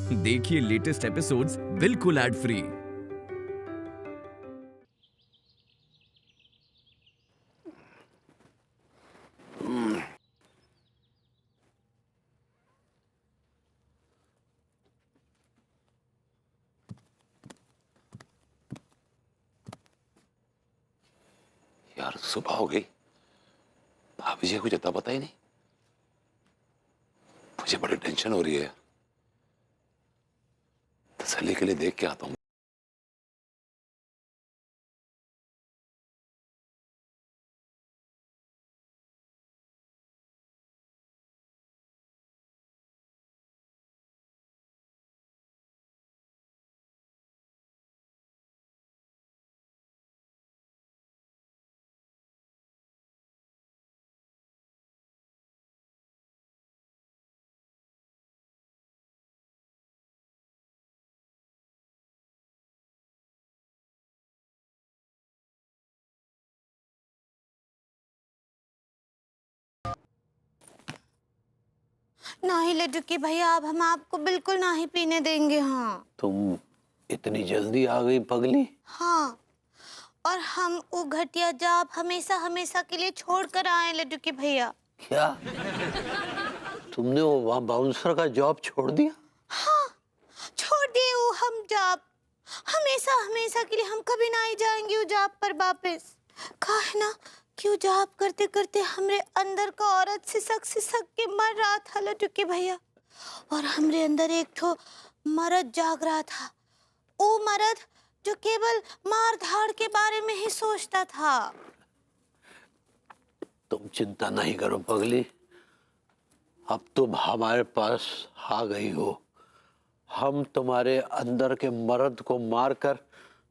देखिए latest episodes बिल्कुल ad free. यार सुबह हो गई, भाभी जी को इतना पता ही नहीं। मुझे बड़ी टेंशन हो रही है। तसल्ली के लिए देख के आता हूँ। नहीं लड्डू की भैया, अब हम आपको बिल्कुल नहीं पीने देंगे। हाँ तुम इतनी जल्दी आ गई पगली? हाँ, और हम वो घटिया जॉब हमेशा हमेशा के लिए छोड़ कर आए लड्डू की भैया। क्या तुमने वो वहाँ बाउंसर का जॉब छोड़ दिया? हाँ, छोड़ दिए वो हम जॉब। हमेशा हमेशा के लिए हम कभी नहीं जाएंगे वो जॉब पर वापस। कहा है ना कि वो जॉब करते करते हमरे अंदर का औरत सिसक के मर रहा था लड्डू के भैया, और हमरे अंदर एक ठो मर्द जाग रहा था। वो मर्द जो केवल मार धाड़ के बारे में ही सोचता था। तुम चिंता नहीं करो पगली, अब तुम हमारे पास आ गई हो। हम तुम्हारे अंदर के मर्द को मारकर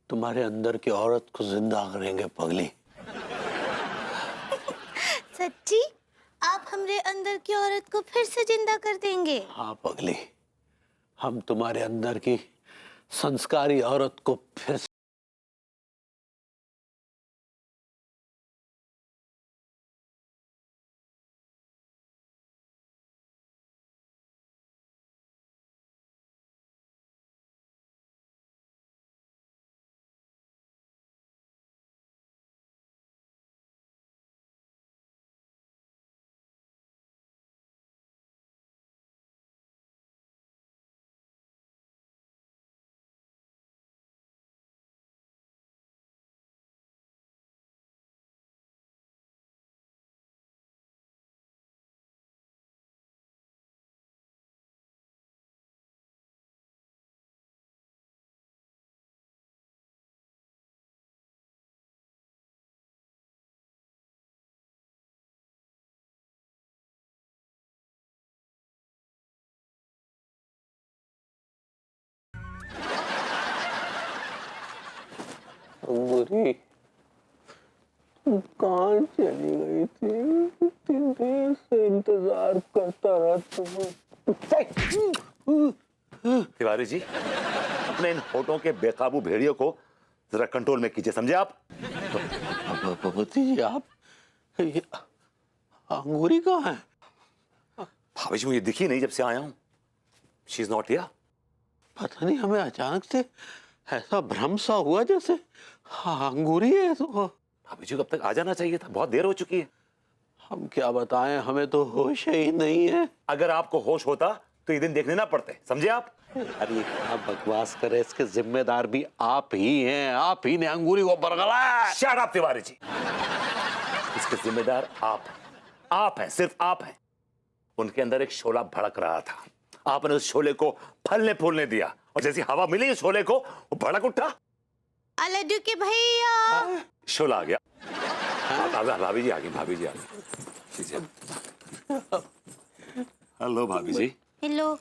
तुम्हारे अंदर की औरत को जिंदा करेंगे पगली। सच्ची? आप हमरे अंदर की औरत को फिर से जिंदा कर देंगे? हाँ पगली, हम तुम्हारे अंदर की संस्कारी औरत को फिर से बुरी तुम कहाँ चली गई थी? इतनी देर से इंतजार करता रहा तुम्हें। तिवारी जी, अपने इन होठों के बेकाबू भेड़ियों को जरा कंट्रोल में कीजिए, समझे आप? भगवती जी, आप ये अंगूरी कहाँ है? भाभी जी मुझे दिखी नहीं जब से आया हूँ। She is not here. पता नहीं, हमें अचानक से ऐसा भ्रम सा हुआ जैसे अंगूरी है। तो भाभी जी को अब तक आ जाना चाहिए था, बहुत देर हो चुकी है। हम क्या बताएं, हमें तो होश ही नहीं है। अगर आपको होश होता तो ये दिन देखने ना पड़ते, समझे आप? अरे क्या बकवास करे, इसके जिम्मेदार भी आप ही हैं। आप ही ने अंगूरी को बरगलाया। शट अप तिवारी जी, इसके जिम्मेदार आप हैं। आप हैं, सिर्फ आप हैं। उनके अंदर एक शोला भड़क रहा था, आपने उस शोले को फलने फूलने दिया, और जैसी हवा मिली उस शोले को, वो भड़क उठा। लड्डू के भैया, शोला आ गया। भाभी जी आ गई, भाभी जी आ गई। हेलो भाभी जी। हेलो।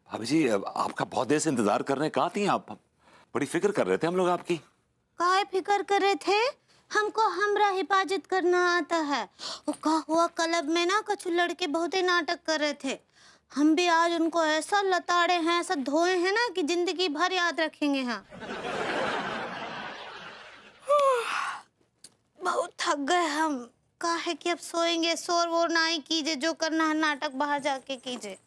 भाभी जी, आपका बहुत देर से इंतजार कर रहे हैं। कहाँ थी आप? बड़ी फिक्र कर रहे थे हम लोग आपकी। काहे फिकर कर रहे थे? हमको हमरा हिफाजत करना आता है। वो कहा हुआ क्लब में ना कुछ लड़के बहुत ही नाटक कर रहे थे। हम भी आज उनको ऐसा लताड़े हैं, ऐसा धोए हैं ना कि जिंदगी भर याद रखेंगे। हाँ, बहुत थक गए हम। काहे कि अब सोएंगे, शोर वोर नहीं कीजिए, जो करना है नाटक बाहर जाके कीजिए।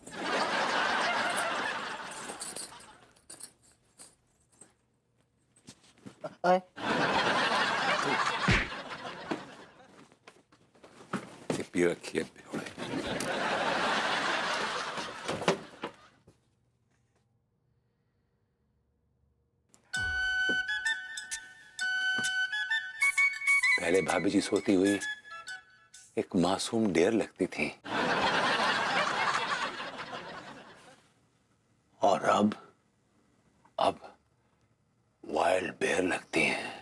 सिप्पी रखिए थोड़े। पहले भाभी जी सोती हुई एक मासूम डेयर लगती थी, और अब वाइल्ड बेयर लगती हैं।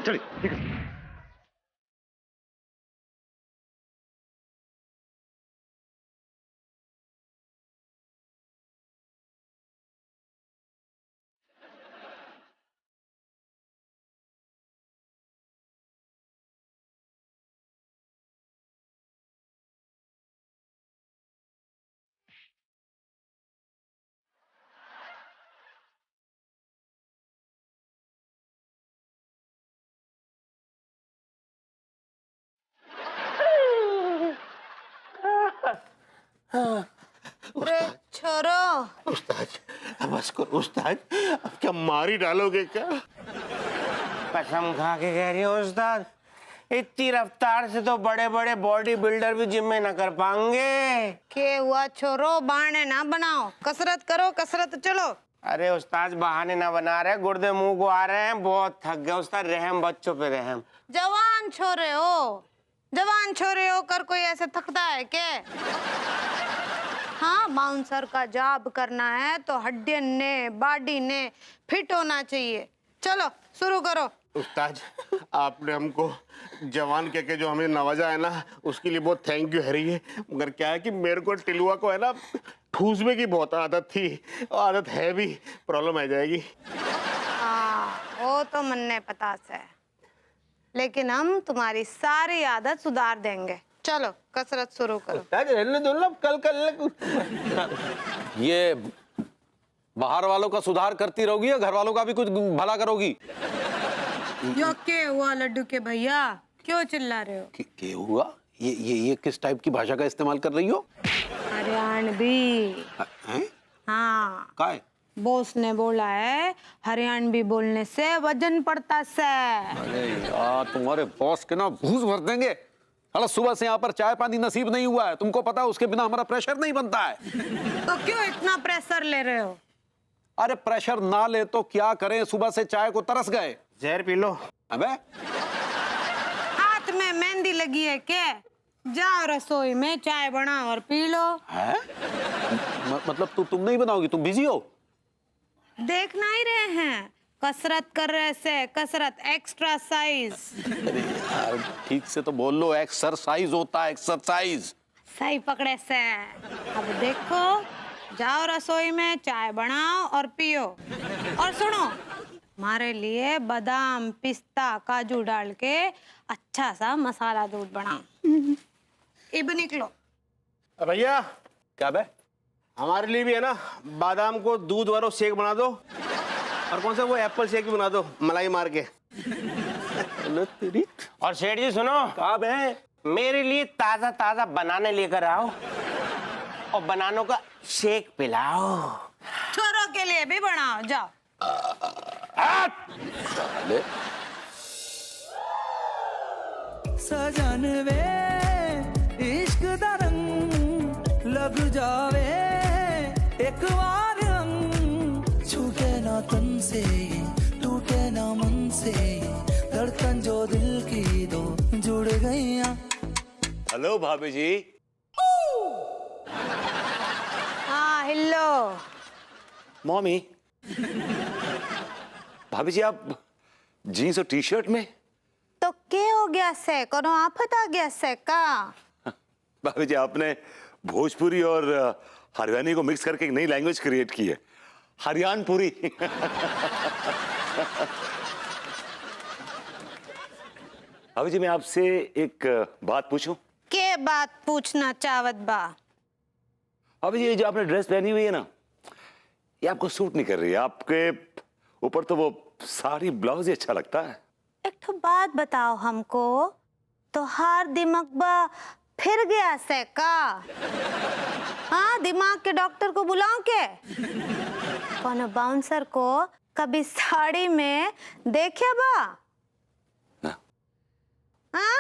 चलिए अरे छोरो, उस्ताद बस करो उस्ताद, अब क्या मारी डालोगे क्या? कसम खा के कह रही हो उस्ताद, इतनी रफ्तार से तो बड़े बड़े बॉडी बिल्डर भी जिम में न कर पाएंगे। के हुआ छोरो, बहाने ना बनाओ, कसरत करो, कसरत चलो। अरे उस्ताद बहाने ना बना रहे, गुर्दे मुंह को आ रहे हैं, बहुत थक गए उस्ताद, रहम बच्चों पे रहम। जवान छोरे हो कर कोई ऐसे थकता है क्या? हाँ, बाउंसर का जॉब करना है तो हड्डियों ने, बॉडी ने फिट होना चाहिए। चलो शुरू करो। उस्ताद आपने हमको जवान कह के जो हमें नवाजा है ना, उसके लिए बहुत थैंक यू है रही है, मगर क्या है कि मेरे को टिलुआ को है ना ठूसने की बहुत आदत थी, आदत है भी, प्रॉब्लम आ जाएगी। हाँ, वो तो मन्ने पता से, लेकिन हम तुम्हारी सारी आदत सुधार देंगे। चलो कसरत शुरू करो। उस्ताद रहने दो ना, कल ये बाहर वालों का सुधार करती रहोगी या घर वालों का भी कुछ भला करोगी? यो क्या हुआ लड्डू के भैया, क्यों चिल्ला रहे हो? क्या हुआ? ये किस टाइप की भाषा का इस्तेमाल कर रही हो? हरियाणवी। हाँ, काय? बॉस ने बोला है हरियाणवी बोलने से वजन पड़ता से। अरे यार, तुम्हारे बॉस के ना भूस भर देंगे। अरे सुबह से यहाँ पर चाय पानी नसीब नहीं हुआ है, तुमको पता है उसके बिना हमारा प्रेशर नहीं बनता है। तो क्यों इतना प्रेशर ले रहे हो? अरे प्रेशर ना ले तो क्या करें, सुबह से चाय को तरस गए। जहर पी लो। अबे हाथ में मेहंदी लगी है क्या? जाओ रसोई में चाय बनाओ और पी लो। है? मतलब तुम नहीं बनाओगी, तुम बिजी हो? देखना ही रहे हैं, कसरत कर रहे से, कसरत एक्स्ट्रा साइज। अरे यार ठीक से तो बोल लो, एक्सरसाइज होता है, एक्सरसाइज। सही पकड़े से। अब देखो, जाओ रसोई में चाय बनाओ और पियो, और सुनो, हमारे लिए बादाम पिस्ता काजू डाल के अच्छा सा मसाला दूध बनाओ। अब निकलो। भैया क्या बे? हमारे लिए भी है ना बादाम को दूध वाला शेक बना दो, और कौन सा वो एप्पल शेक भी बना दो मलाई मार के। तेरी और सेठ जी सुनो, कहाँ बे? मेरे लिए ताजा ताजा बनाने लेकर आओ और बनानों का शेक पिलाओ। छोरों के लिए भी बनाओ, जाओ। साले। सजन वे इश्क दा रंग लग जावे एक बार अंग, छूटे ना तन से टूटे ना मन से, धड़कन जो दिल की दो जुड़ गईया। हेलो भाभी जी। हाँ हिलो। मॉमी, भाभी जी आप जीन्स और टी शर्ट में? तो क्या हो गया से, कोनो आफत आ गया से का? भाभी जी आपने भोजपुरी और हरियाणी को मिक्स करके एक नई लैंग्वेज क्रिएट की है, हरियाणपुरी। भाभी जी मैं आपसे एक बात पूछूं? के बात पूछना चाहत बा? भाभी जी ये जो आपने ड्रेस पहनी हुई है ना, ये आपको सूट नहीं कर रही है, आपके ऊपर तो वो साड़ी ब्लाउज ही अच्छा लगता है। एक तो बात बताओ हमको, तो हार दिमाग बा फिर गया से का? हाँ, दिमाग के डॉक्टर को बुलाऊं के? कौन बाउंसर को कभी साड़ी में देखे बा? ना। हाँ?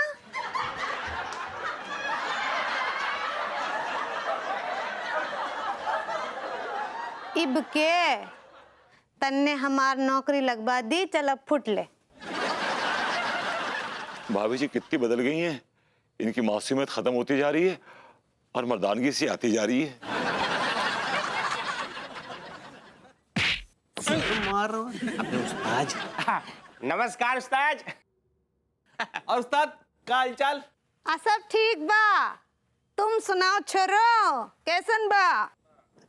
इब के तन्ने हमार नौकरी लगवा दी, चल अब फुट ले। भाभी जी कितनी बदल गई हैं, इनकी मासूमियत खत्म होती जा रही है और मर्दानगी सी आती जा रही है। मारो अपने उस्ताद। नमस्कार उस्ताद। और उस्ताद काल चाल? सब ठीक बा, तुम सुनाओ छोरो, कैसन बा?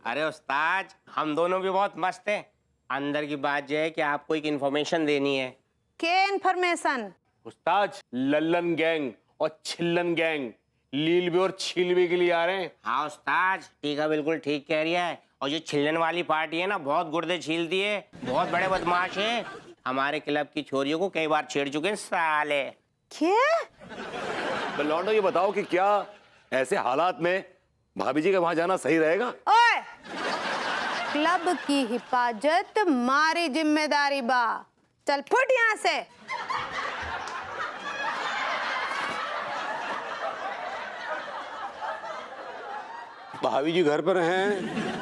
अरे उस्ताद, हम दोनों भी बहुत मस्त हैं। अंदर की बात यह है कि आपको एक इन्फॉर्मेशन देनी है। के इन्फॉर्मेशन? उस्ताद लल्लन गैंग और छिल्लन गैंग लीलबे और छीलबे के लिए आ रहे हैं। हाँ उस्ताद, टीका बिल्कुल ठीक कह रही है। और जो छिल्लन वाली पार्टी है ना, बहुत गुर्दे छीलती है, बहुत बड़े बदमाश है। हमारे क्लब की छोरियों को कई बार छेड़ चुके हैं साले। क्या? लौंडो ये बताओ कि क्या ऐसे हालात में भाभी जी के वहां जाना सही रहेगा? ओए, क्लब की हिफाजत मारी जिम्मेदारी बा, चल फुट यहाँ से। भाभी जी घर पर हैं?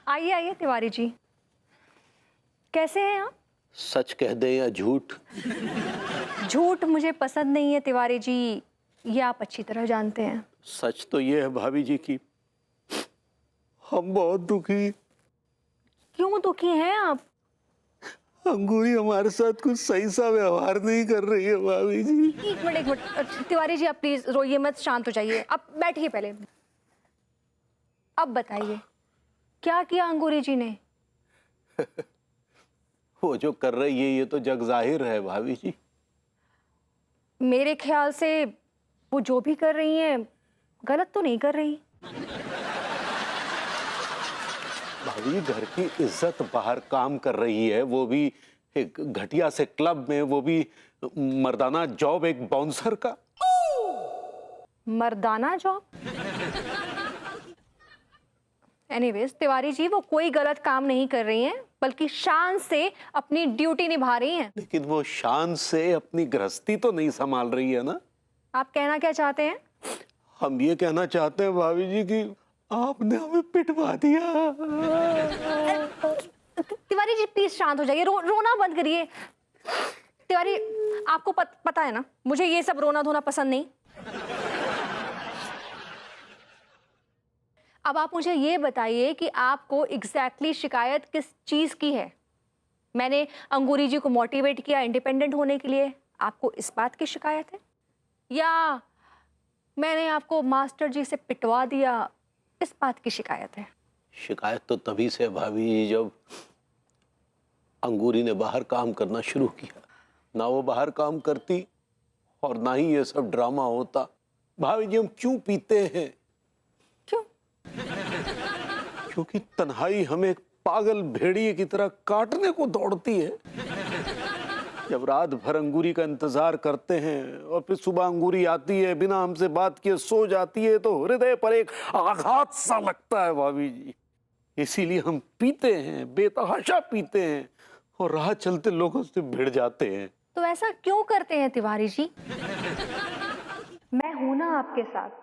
आइए आइए तिवारी जी, कैसे हैं आप? सच कह दे या झूठ? झूठ मुझे पसंद नहीं है तिवारी जी, ये आप अच्छी तरह जानते हैं। सच तो ये है भाभी जी की हम बहुत दुखी। क्यों दुखी हैं आप? अंगूरी हमारे साथ कुछ सही सा व्यवहार नहीं कर रही है भाभी जी। एक मिनट तिवारी जी, आप प्लीज रोइए मत, शांत हो जाइए। अब बैठिए पहले। अब बताइए क्या किया अंगूरी जी ने? वो जो कर रही है ये तो जग जाहिर है भाभी जी। मेरे ख्याल से वो जो भी कर रही हैं गलत तो नहीं कर रही। भाभी घर की इज्जत बाहर काम कर रही है, वो भी एक घटिया से क्लब में, वो भी मर्दाना जॉब एक बाउंसर का। मर्दाना जॉब? एनीवेज तिवारी जी, वो कोई गलत काम नहीं कर रही हैं, बल्कि शान से अपनी ड्यूटी निभा रही हैं। लेकिन वो शान से अपनी गृहस्थी तो नहीं संभाल रही है ना। आप कहना क्या चाहते हैं? हम ये कहना चाहते हैं भाभी जी कि आपने हमें पिटवा दिया। तिवारी जी प्लीज शांत हो जाइए, रोना बंद करिए। तिवारी, आपको पता है ना, मुझे ये सब रोना धोना पसंद नहीं। अब आप मुझे ये बताइए कि आपको एग्जैक्टली शिकायत किस चीज की है? मैंने अंगूरी जी को मोटिवेट किया इंडिपेंडेंट होने के लिए, आपको इस बात की शिकायत है? या मैंने आपको मास्टर जी से पिटवा दिया, इस बात की शिकायत है? शिकायत तो तभी से भाभी जी जब अंगूरी ने बाहर काम करना शुरू किया। ना वो बाहर काम करती और ना ही ये सब ड्रामा होता। भाभी जी हम क्यों पीते हैं? क्यों? क्योंकि तन्हाई हमें एक पागल भेड़िए की तरह काटने को दौड़ती है। जब रात भर अंगूरी का इंतजार करते हैं और फिर सुबह अंगूरी आती है, बिना हमसे बात किए सो जाती है, तो हृदय पर एक आघात सा लगता है भाभी जी। इसीलिए हम पीते हैं, बेतहाशा पीते हैं और राह चलते लोगों से भिड़ जाते हैं। तो ऐसा क्यों करते हैं तिवारी जी? मैं हूं ना आपके साथ।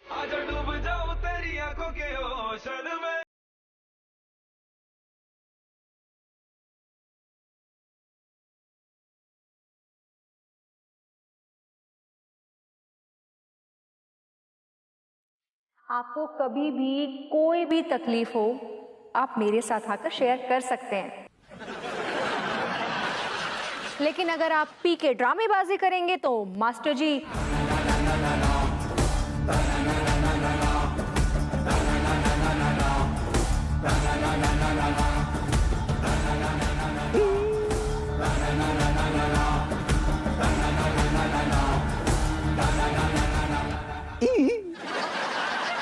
आजा डूब जाऊं तेरी आंखों के ओशन में। आपको कभी भी कोई भी तकलीफ हो, आप मेरे साथ आकर शेयर कर सकते हैं। लेकिन अगर आप पी के ड्रामेबाजी करेंगे तो मास्टर जी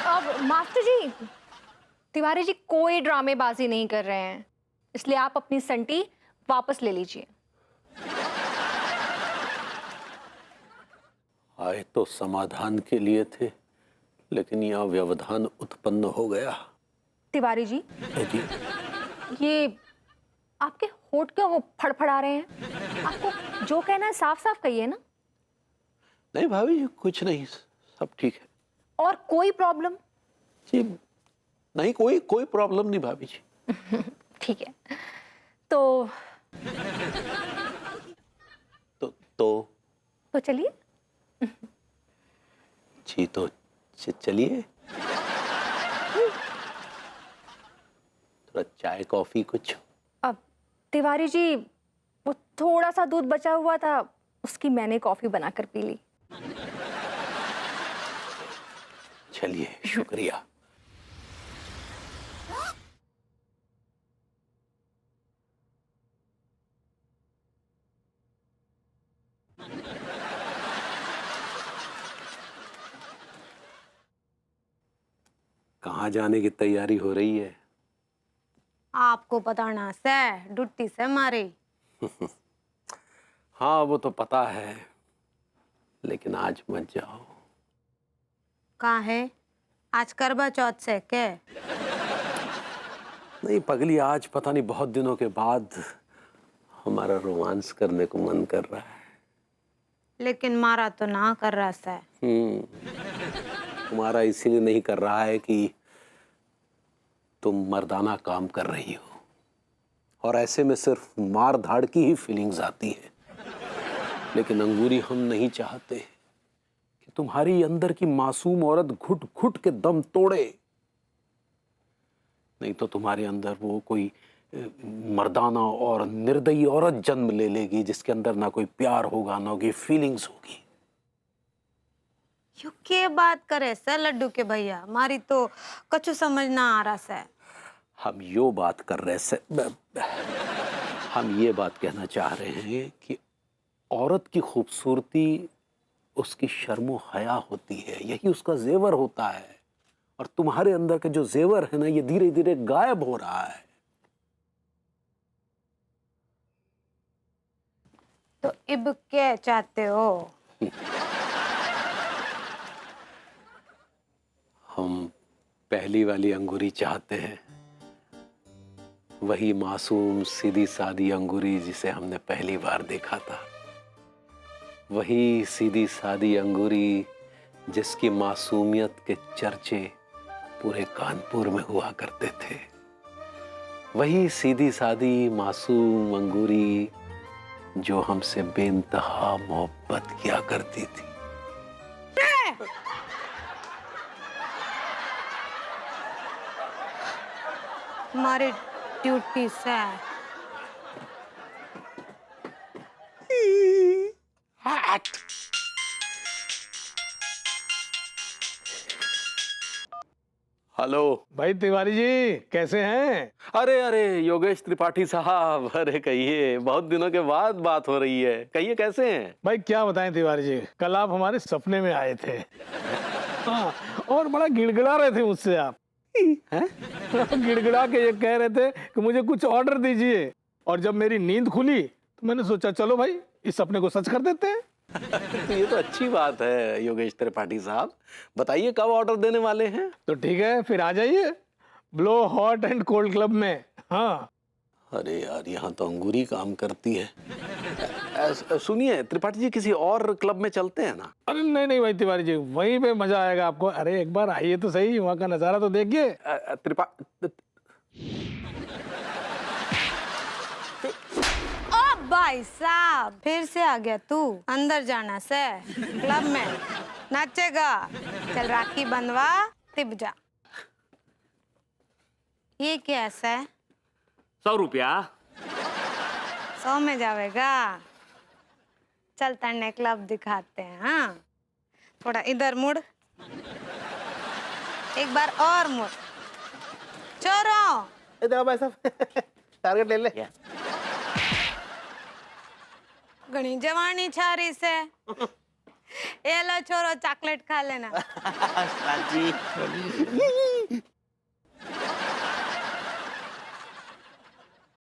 अब मास्टर जी, तिवारी जी कोई ड्रामेबाजी नहीं कर रहे हैं। इसलिए आप अपनी संटी वापस ले लीजिए। आए तो समाधान के लिए थे, लेकिन यहाँ व्यवधान उत्पन्न हो गया। तिवारी जी, जी ये आपके होठ क्यों फड़फड़ा रहे हैं? आपको जो कहना है साफ साफ कहिए ना। नहीं भाभी जी, कुछ नहीं, सब ठीक है। और कोई प्रॉब्लम? जी नहीं, कोई प्रॉब्लम नहीं भाभी जी। ठीक है, तो चलिए। जी तो चलिए। थोड़ा चाय कॉफी कुछ? अब तिवारी जी, वो थोड़ा सा दूध बचा हुआ था, उसकी मैंने कॉफी बनाकर पी ली। चलिए, शुक्रिया। कहाँ जाने की तैयारी हो रही है? आपको बताना से डुट्टी से मारे। हाँ वो तो पता है, लेकिन आज मत जाओ। कहाँ है? आज करवा चौथ से के? नहीं पगली, आज पता नहीं बहुत दिनों के बाद हमारा रोमांस करने को मन कर रहा है। लेकिन मारा तो ना कर रहा से। तुम्हारा इसीलिए नहीं कर रहा है कि तुम मर्दाना काम कर रही हो, और ऐसे में सिर्फ मार धाड़ की ही फीलिंग्स आती है। लेकिन अंगूरी, हम नहीं चाहते कि तुम्हारी अंदर की मासूम औरत घुट घुट के दम तोड़े। नहीं तो तुम्हारे अंदर वो कोई मर्दाना और निर्दयी औरत जन्म ले लेगी, जिसके अंदर ना कोई प्यार होगा, ना कोई फीलिंग्स होगी। यू के बात करे सर लड्डू के भैया, मारी तो कछु समझ ना आ रहा से। हम यो बात कर रहे से, हम ये बात कहना चाह रहे हैं कि औरत की खूबसूरती उसकी शर्मो हया होती है, यही उसका जेवर होता है। और तुम्हारे अंदर के जो जेवर है ना, ये धीरे धीरे गायब हो रहा है। तो इब क्या चाहते हो? हम पहली वाली अंगूरी चाहते हैं, वही मासूम सीधी सादी अंगूरी जिसे हमने पहली बार देखा था। वही सीधी सादी अंगूरी जिसकी मासूमियत के चर्चे पूरे कानपुर में हुआ करते थे। वही सीधी सादी मासूम अंगूरी जो हमसे बेइंतहा मोहब्बत किया करती थी। हमारी ड्यूटी से हेलो भाई तिवारी जी, कैसे हैं? अरे अरे योगेश त्रिपाठी साहब, अरे कहिए, बहुत दिनों के बाद बात हो रही है। कहिए कैसे हैं? भाई क्या बताएं तिवारी जी, कल आप हमारे सपने में आए थे। हाँ, और बड़ा गिड़गिड़ा रहे थे मुझसे आप। हैं? गिड़गिड़ा के ये कह रहे थे कि मुझे कुछ ऑर्डर दीजिए। और जब मेरी नींद खुली तो मैंने सोचा चलो भाई इस सपने को सच कर देते हैं। तो ये तो अच्छी बात है योगेश त्रिपाठी साहब, बताइए कब ऑर्डर देने वाले हैं? तो ठीक है, फिर आ जाइए blow hot and cold club में। हाँ अरे यार, यहाँ तो अंगूरी काम करती है। सुनिए त्रिपाठी जी, किसी और क्लब में चलते हैं ना? अरे नहीं नहीं भाई तिवारी जी, वहीं पे मजा आएगा आपको। अरे एक बार आइए तो सही, वहाँ का नजारा तो देखिए। ओ भाई साहब, फिर से आ गया तू। अंदर जाना से क्लब में नाचेगा। चल राखी बंधवा, तिब जा। ये क्या है? 100 रुपया। 100 में जावेगा? चल तन्ने क्लब दिखाते हैं। हाँ, थोड़ा इधर मुड़, एक बार और मुड़। चोरो इधर भाई साहब, टारगेट ले ले। घनी जवानी छारी से। ये लो छोरो, चॉकलेट खा लेना। जी